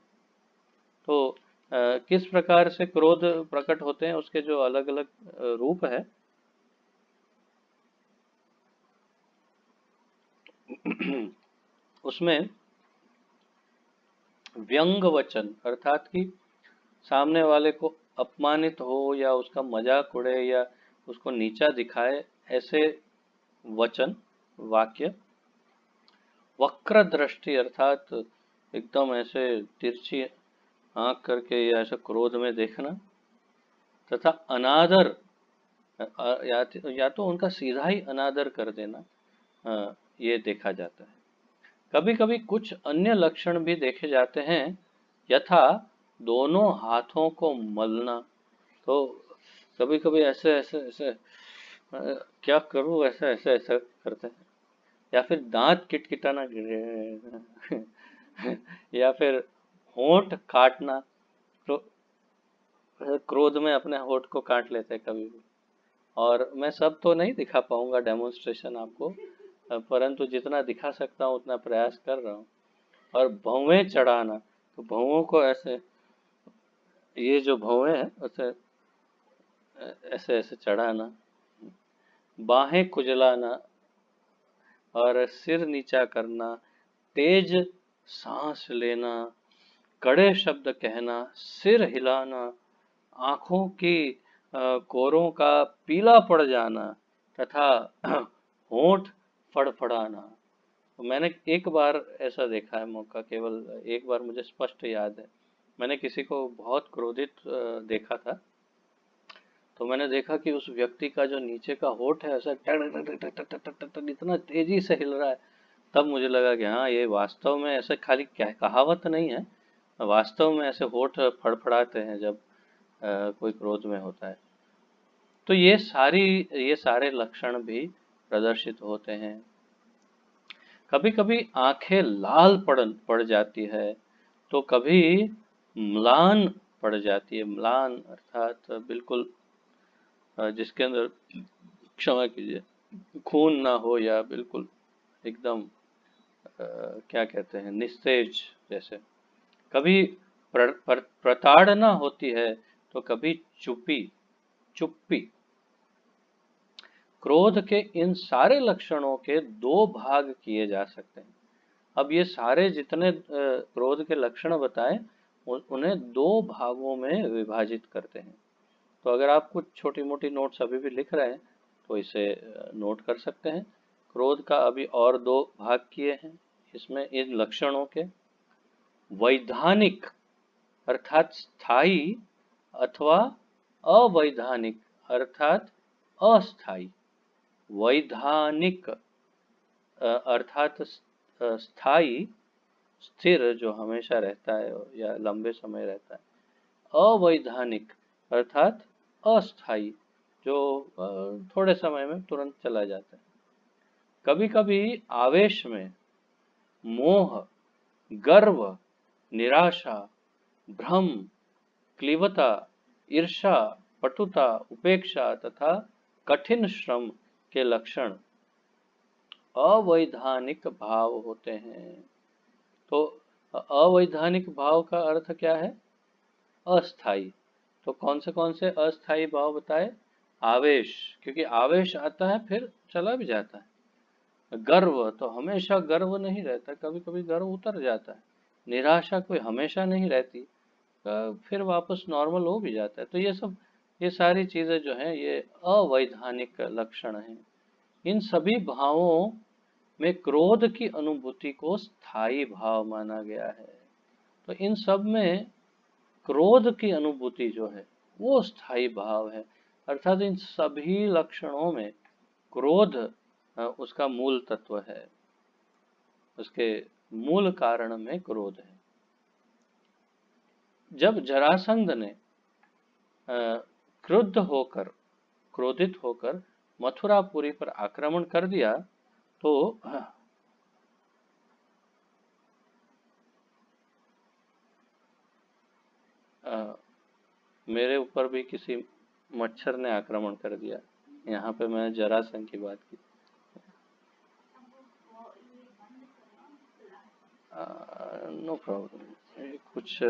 तो किस प्रकार से क्रोध प्रकट होते हैं, उसके जो अलग अलग रूप है। उसमें व्यंग वचन अर्थात कि सामने वाले को अपमानित हो या उसका मजाक उड़े या उसको नीचा दिखाए, ऐसे वचन, वाक्य। वक्र दृष्टि अर्थात एकदम ऐसे तिरछी आंख करके या ऐसे क्रोध में देखना। तथा अनादर, या तो उनका सीधा ही अनादर कर देना, ये देखा जाता है। कभी कभी कुछ अन्य लक्षण भी देखे जाते हैं, यथा दोनों हाथों को मलना। तो कभी कभी ऐसे ऐसे ऐसे क्या करूं, ऐसा ऐसा ऐसा करते हैं। या फिर दांत किटकिटाना या फिर होंठ काटना। तो क्रोध में अपने होंठ को काट लेते हैं कभी भी। और मैं सब तो नहीं दिखा पाऊंगा डेमोन्स्ट्रेशन आपको, परंतु जितना दिखा सकता हूँ उतना प्रयास कर रहा हूँ। और भौवें चढ़ाना, तो भौवों को ऐसे, ये जो भौवें हैं उसे ऐसे ऐसे चढ़ाना। बाहें खुजलाना और सिर नीचा करना, तेज सांस लेना, कड़े शब्द कहना, सिर हिलाना, आंखों की कोरों का पीला पड़ जाना तथा होंठ फड़फड़ाना। तो मैंने एक बार ऐसा देखा है मौका, केवल एक बार मुझे स्पष्ट याद है। मैंने किसी को बहुत क्रोधित देखा था। तो मैंने देखा कि उस व्यक्ति का जो नीचे का होंठ है ऐसा टक टक टक टक टक टक टक टक इतना तेजी से हिल रहा है। तब मुझे लगा कि हाँ, ये वास्तव में ऐसे खाली क्या कहावत नहीं है, वास्तव में ऐसे होंठ फड़फड़ाते हैं जब कोई क्रोध में होता है। तो ये सारे लक्षण भी प्रदर्शित होते हैं। कभी कभी आंखें लाल पड़ जाती है, तो कभी म्लान पड़ जाती है। म्लान अर्थात बिल्कुल जिसके अंदर, क्षमा कीजिए, खून ना हो या बिल्कुल एकदम क्या कहते हैं, निस्तेज जैसे। कभी प्रताड़ना होती है तो कभी चुप्पी। क्रोध के इन सारे लक्षणों के दो भाग किए जा सकते हैं। अब ये सारे जितने क्रोध के लक्षण बताए उन्हें दो भागों में विभाजित करते हैं। तो अगर आप कुछ छोटी मोटी नोट्स अभी भी लिख रहे हैं तो इसे नोट कर सकते हैं। क्रोध का अभी और दो भाग किए हैं इसमें, इन लक्षणों के। वैधानिक अर्थात स्थायी अथवा अवैधानिक अर्थात अस्थायी। वैधानिक अर्थात स्थायी, स्थिर, जो हमेशा रहता है या लंबे समय रहता है। अवैधानिक अर्थात अस्थायी, जो थोड़े समय में तुरंत चला जाता है। कभी कभी आवेश में मोह, गर्व, निराशा, भ्रम, क्लीवता, ईर्षा, पटुता, उपेक्षा तथा कठिन श्रम के लक्षण अवैधानिक भाव होते हैं। तो अवैधानिक भाव का अर्थ क्या है? अस्थाई। तो कौन से अस्थाई भाव बताए? आवेश, क्योंकि आवेश आता है फिर चला भी जाता है। गर्व, तो हमेशा गर्व नहीं रहता, कभी कभी गर्व उतर जाता है। निराशा कोई हमेशा नहीं रहती, फिर वापस नॉर्मल हो भी जाता है। तो ये सारी चीजें जो हैं ये अवैधानिक लक्षण हैं। इन सभी भावों में क्रोध की अनुभूति को स्थायी भाव माना गया है। तो इन सब में क्रोध की अनुभूति जो है वो स्थायी भाव है। अर्थात इन सभी लक्षणों में क्रोध उसका मूल तत्व है, उसके मूल कारण में क्रोध है। जब जरासंध ने क्रोधित होकर मथुरापुरी पर आक्रमण कर दिया तो मेरे ऊपर भी किसी मच्छर ने आक्रमण कर दिया। यहाँ पे मैं जरासंध की बात की। नो प्रॉब्लम, कुछ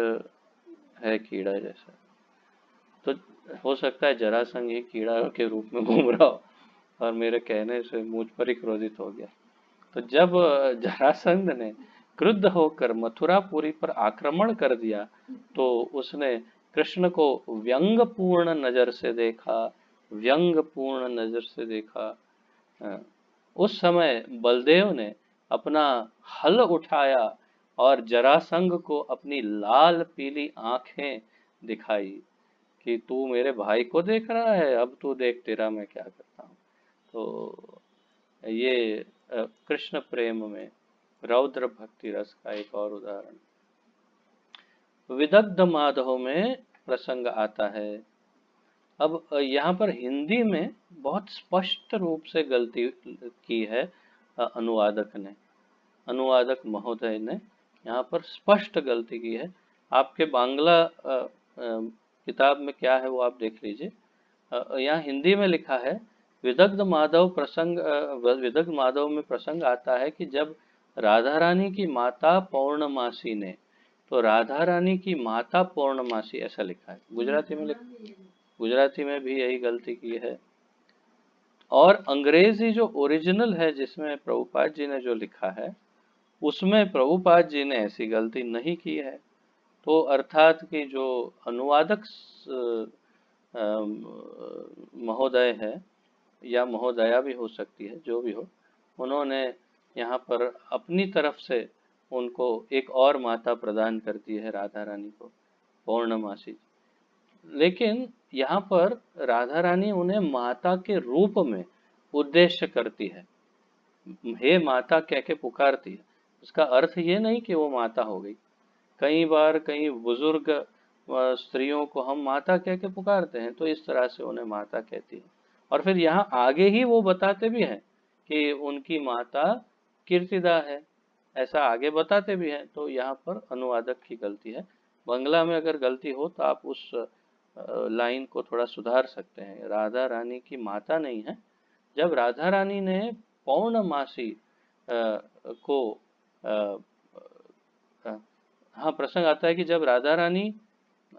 है कीड़ा जैसा, तो हो सकता है जरासंध ही कीड़ा के रूप में घूम रहा हो और मेरे कहने से मुझ पर ही क्रोधित हो गया। तो जब जरासंध ने क्रुद्ध होकर मथुरापुरी पर आक्रमण कर दिया तो उसने कृष्ण को व्यंग्यपूर्ण नजर से देखा। व्यंग्यपूर्ण नजर से देखा। उस समय बलदेव ने अपना हल उठाया और जरासंध को अपनी लाल पीली आंखें दिखाई कि तू मेरे भाई को देख रहा है, अब तू देख तेरा मैं क्या करता हूँ। तो ये कृष्ण प्रेम में रौद्र भक्ति रस का एक और उदाहरण। विदग्ध माधव में प्रसंग आता है। अब यहाँ पर हिंदी में बहुत स्पष्ट रूप से गलती की है अनुवादक ने, अनुवादक महोदय ने यहाँ पर स्पष्ट गलती की है। आपके बांग्ला किताब में क्या है वो आप देख लीजिए। यहाँ हिंदी में लिखा है विदग्ध माधव में प्रसंग आता है कि जब राधा रानी की माता पौर्णमासी ने, तो राधा रानी की माता पौर्णमासी ऐसा लिखा है। गुजराती में भी यही गलती की है। और अंग्रेजी जो ओरिजिनल है जिसमें प्रभुपाद जी ने जो लिखा है उसमें प्रभुपाद जी ने ऐसी गलती नहीं की है। तो अर्थात कि जो अनुवादक महोदय है या महोदया भी हो सकती है, जो भी हो, उन्होंने यहाँ पर अपनी तरफ से उनको एक और माता प्रदान कर दी है राधा रानी को, पौर्णमासी। लेकिन यहाँ पर राधा रानी उन्हें माता के रूप में उद्देश्य करती है, हे माता कह के पुकारती है। उसका अर्थ ये नहीं कि वो माता हो गई। कई बार कई बुजुर्ग स्त्रियों को हम माता कह के पुकारते हैं, तो इस तरह से उन्हें माता कहती है। और फिर यहाँ आगे ही वो बताते भी हैं कि उनकी माता कीर्तिदा है, ऐसा आगे बताते भी हैं। तो यहाँ पर अनुवादक की गलती है। बांग्ला में अगर गलती हो तो आप उस लाइन को थोड़ा सुधार सकते हैं। राधा रानी की माता नहीं है। जब राधा रानी ने पौर्णमासी को अ, हाँ, प्रसंग आता है कि जब राधा रानी,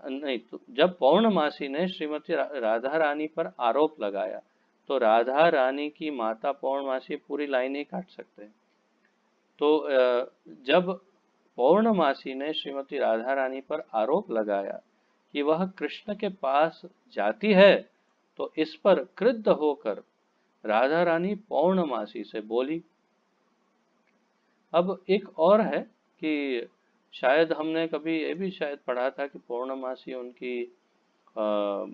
नहीं तो जब पौर्णमासी ने श्रीमती राधा रानी पर आरोप लगाया, तो राधा रानी की माता पौर्णमासी, पूरी लाइन ही काट सकते हैं। तो जब पौर्णमासी ने श्रीमती राधा रानी पर आरोप लगाया कि वह कृष्ण के पास जाती है, तो इस पर क्रुद्ध होकर राधा रानी पौर्णमासी से बोली। अब एक और है कि शायद हमने कभी ये भी शायद पढ़ा था कि पौर्णमासी उनकी आ,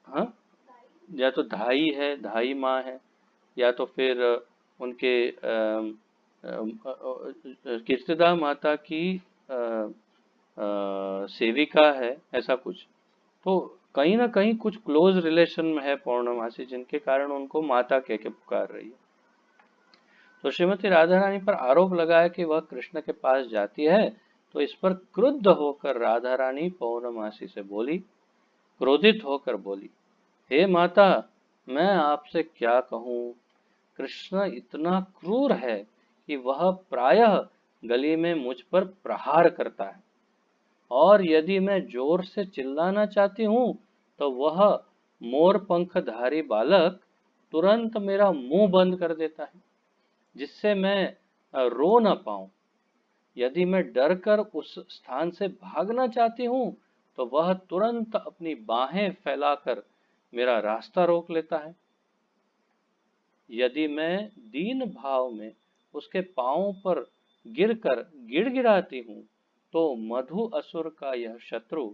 हाँ, या तो धाई है, धाई माँ है, या तो फिर उनके कीर्तिदा माता की सेविका है, ऐसा कुछ। तो कहीं ना कहीं कुछ क्लोज रिलेशन में है पौर्णमासी, जिनके कारण उनको माता कह के पुकार रही है। तो श्रीमती राधा रानी पर आरोप लगाया कि वह कृष्ण के पास जाती है, तो इस पर क्रुद्ध होकर राधा रानी पौर्णमासी से बोली, क्रोधित होकर बोली, हे माता, मैं आपसे क्या कहूँ। कृष्ण इतना क्रूर है कि वह प्रायः गली में मुझ पर प्रहार करता है, और यदि मैं जोर से चिल्लाना चाहती हूँ तो वह मोर पंखधारी बालक तुरंत मेरा मुंह बंद कर देता है, जिससे मैं रो न पाऊं। यदि मैं डर कर उस स्थान से भागना चाहती हूँ तो वह तुरंत अपनी बाहें फैलाकर मेरा रास्ता रोक लेता है। यदि मैं दीन भाव में उसके पांवों पर गिरकर गिड़गिड़ाती हूँ, तो मधु असुर का यह शत्रु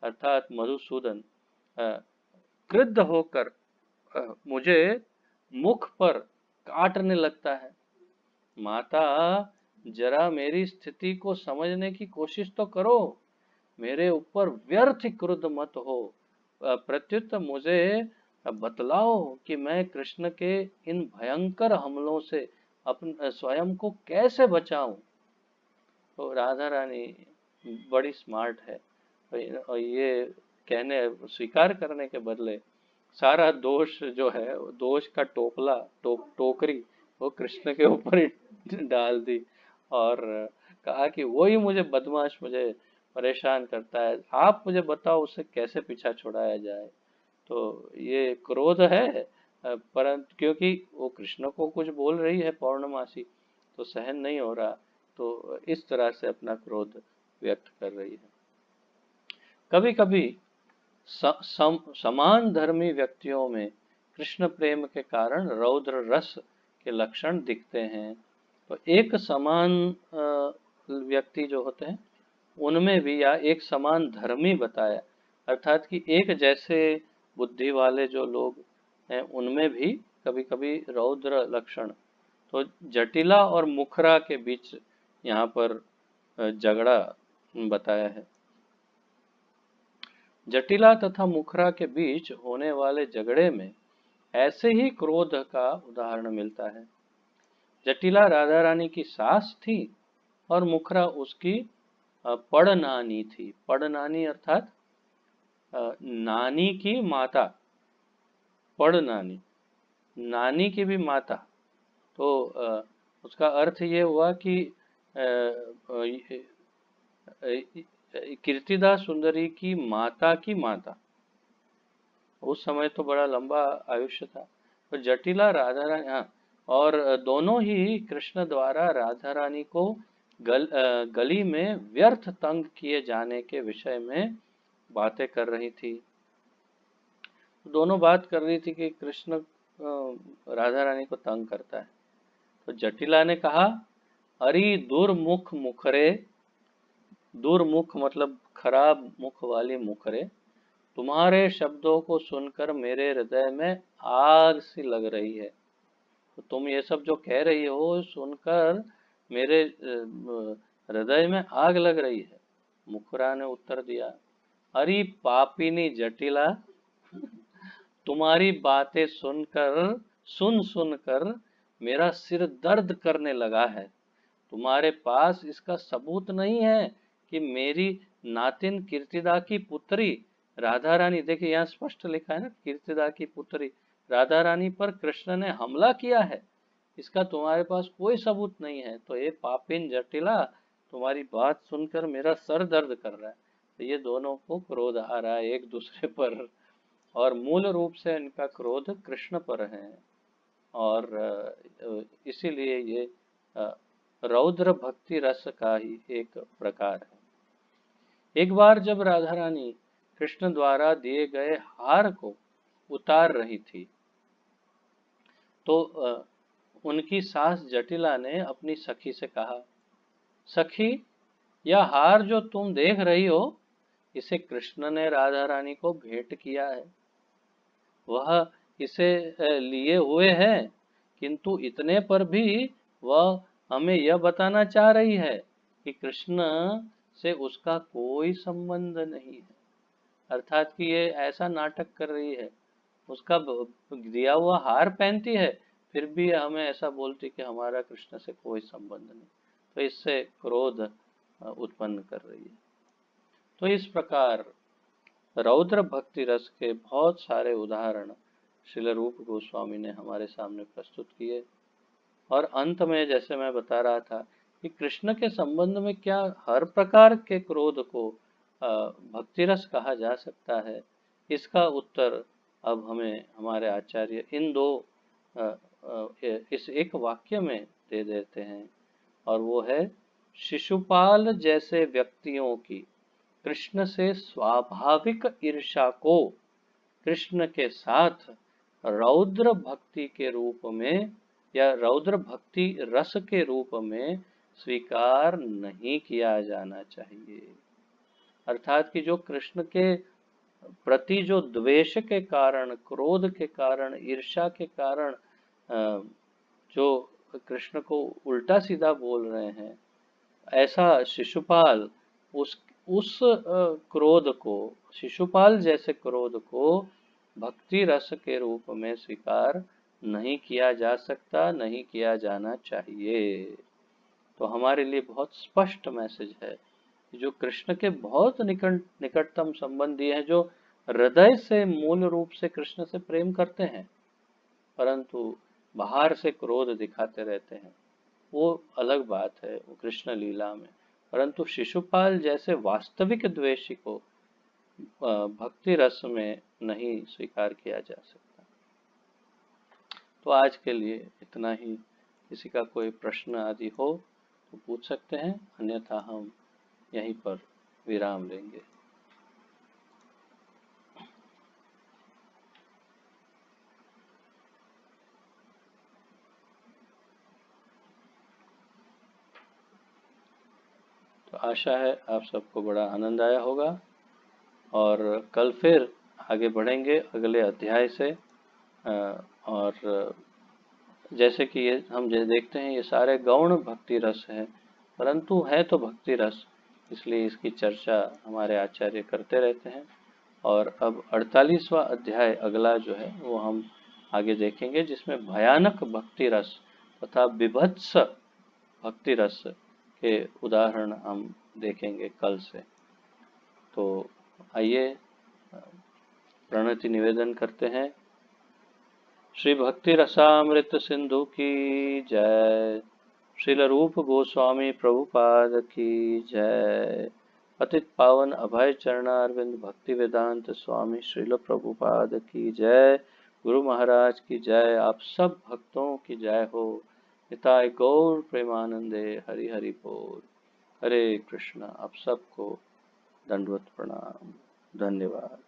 अर्थात मधुसूदन क्रुद्ध होकर मुझे मुख पर काटने लगता है। माता, जरा मेरी स्थिति को समझने की कोशिश तो करो, मेरे ऊपर व्यर्थ क्रुद्ध मत हो। प्रत्युत मुझे बतलाओ कि मैं कृष्ण के इन भयंकर हमलों से अपने स्वयं को कैसे बचाऊं। तो राधा रानी बड़ी स्मार्ट है, और ये कहने स्वीकार करने के बदले सारा दोष जो है, दोष का टोपला टोकरी वो कृष्ण के ऊपर ही डाल दी, और कहा कि वो ही मुझे बदमाश, मुझे परेशान करता है, आप मुझे बताओ उसे कैसे पीछा छुड़ाया जाए। तो ये क्रोध है, परंतु क्योंकि वो कृष्ण को कुछ बोल रही है पौर्णमासी, तो सहन नहीं हो रहा, तो इस तरह से अपना क्रोध व्यक्त कर रही है। कभी कभी समान धर्मी व्यक्तियों में कृष्ण प्रेम के कारण रौद्र रस के लक्षण दिखते हैं। तो एक समान व्यक्ति जो होते हैं उनमें भी, या एक समान धर्मी बताया, अर्थात कि एक जैसे बुद्धि वाले जो लोग हैं उनमें भी कभी कभी रौद्र लक्षण। तो जटिला और मुखरा के बीच यहाँ पर झगड़ा बताया है। जटिला तथा मुखरा के बीच होने वाले झगड़े में ऐसे ही क्रोध का उदाहरण मिलता है। जटिला राधा रानी की सास थी और मुखरा उसकी पड़नानी थी। पड़नानी अर्थात नानी की माता, पड़नानी, नानी की भी माता। तो उसका अर्थ ये हुआ कि कीर्तिदा सुंदरी की माता, उस समय तो बड़ा लंबा आयुष्य था। तो जटिला राधा रानी, हाँ, और दोनों ही कृष्ण द्वारा राधा रानी को गली में व्यर्थ तंग किए जाने के विषय में बातें कर रही थी। दोनों बात कर रही थी कि कृष्ण राधा रानी को तंग करता है। तो जटिला ने कहा, अरे दुर्मुख मुखरे, दुर्मुख मतलब खराब मुख वाली मुखरे, तुम्हारे शब्दों को सुनकर मेरे हृदय में आग सी लग रही है। तो तुम ये सब जो कह रही हो सुनकर मेरे हृदय में आग लग रही है। मुखरा ने उत्तर दिया, अरे पापिनी जटिला, तुम्हारी बातें सुन सुनकर मेरा सिर दर्द करने लगा है। तुम्हारे पास इसका सबूत नहीं है कि मेरी नातिन कीर्तिदा की पुत्री राधा रानी, देखिए यहाँ स्पष्ट लिखा है ना, कीर्तिदा की पुत्री राधा रानी पर कृष्ण ने हमला किया है। इसका तुम्हारे पास कोई सबूत नहीं है, तो ये पापिन जटिला, तुम्हारी बात सुनकर मेरा सर दर्द कर रहा है। तो ये दोनों को क्रोध आ रहा है एक दूसरे पर, और मूल रूप से इनका क्रोध कृष्ण पर है। और इसीलिए ये अ, रौद्र भक्ति रस का ही एक प्रकार है। एक बार जब राधा रानी कृष्ण द्वारा दिए गए हार को उतार रही थी, तो उनकी सास जटिला ने अपनी सखी से कहा, सखी, यह हार जो तुम देख रही हो, इसे कृष्ण ने राधा रानी को भेंट किया है। वह इसे लिए हुए है, किंतु इतने पर भी वह हमें यह बताना चाह रही है कि कृष्ण से उसका कोई संबंध नहीं है। अर्थात कि ये ऐसा नाटक कर रही है, उसका दिया हुआ हार पहनती है, फिर भी हमें ऐसा बोलती कि हमारा कृष्ण से कोई संबंध नहीं। तो इससे क्रोध उत्पन्न कर रही है। तो इस प्रकार रौद्र भक्ति रस के बहुत सारे उदाहरण श्रील रूप गोस्वामी ने हमारे सामने प्रस्तुत किए। और अंत में जैसे मैं बता रहा था कि कृष्ण के संबंध में क्या हर प्रकार के क्रोध को भक्ति रस कहा जा सकता है, इसका उत्तर अब हमें हमारे आचार्य इन दो इस एक वाक्य में दे देते हैं, और वो है, शिशुपाल जैसे व्यक्तियों की कृष्ण से स्वाभाविक ईर्ष्या को कृष्ण के साथ रौद्र भक्ति के रूप में या रौद्र भक्ति रस के रूप में स्वीकार नहीं किया जाना चाहिए। अर्थात कि जो कृष्ण के प्रति जो द्वेष के कारण, क्रोध के कारण, ईर्ष्या के कारण जो कृष्ण को उल्टा सीधा बोल रहे हैं, ऐसा शिशुपाल उस क्रोध को, शिशुपाल जैसे क्रोध को भक्ति रस के रूप में स्वीकार नहीं किया जा सकता, नहीं किया जाना चाहिए। तो हमारे लिए बहुत स्पष्ट मैसेज है, जो कृष्ण के बहुत निकटतम संबंधी हैं, जो हृदय से मूल रूप से कृष्ण से प्रेम करते हैं, परंतु बाहर से क्रोध दिखाते रहते हैं, वो अलग बात है, वो कृष्ण लीला में। परंतु शिशुपाल जैसे वास्तविक द्वेषी को भक्ति रस में नहीं स्वीकार किया जा सकता। तो आज के लिए इतना ही। किसी का कोई प्रश्न आदि हो तो पूछ सकते हैं, अन्यथा हम यहीं पर विराम लेंगे। तो आशा है आप सबको बड़ा आनंद आया होगा, और कल फिर आगे बढ़ेंगे अगले अध्याय से। और जैसे कि ये हम देखते हैं, ये सारे गौण भक्ति रस हैं, परंतु है तो भक्ति रस, इसलिए इसकी चर्चा हमारे आचार्य करते रहते हैं। और अब 48वां अध्याय अगला जो है वो हम आगे देखेंगे, जिसमें भयानक भक्ति रस तथा विभत्स भक्ति रस के उदाहरण हम देखेंगे कल से। तो आइए प्रणति निवेदन करते हैं। श्री भक्ति रसामृत सिंधु की जय। श्रील रूप गोस्वामी प्रभुपाद की जय। पतित पावन अभय चरणारविंद भक्ति वेदांत स्वामी श्रील प्रभुपाद की जय। गुरु महाराज की जय। आप सब भक्तों की जय हो। निताय गौर प्रेमानंदे। हरि हरि बोल। हरे कृष्ण। आप सबको दंडवत प्रणाम। धन्यवाद।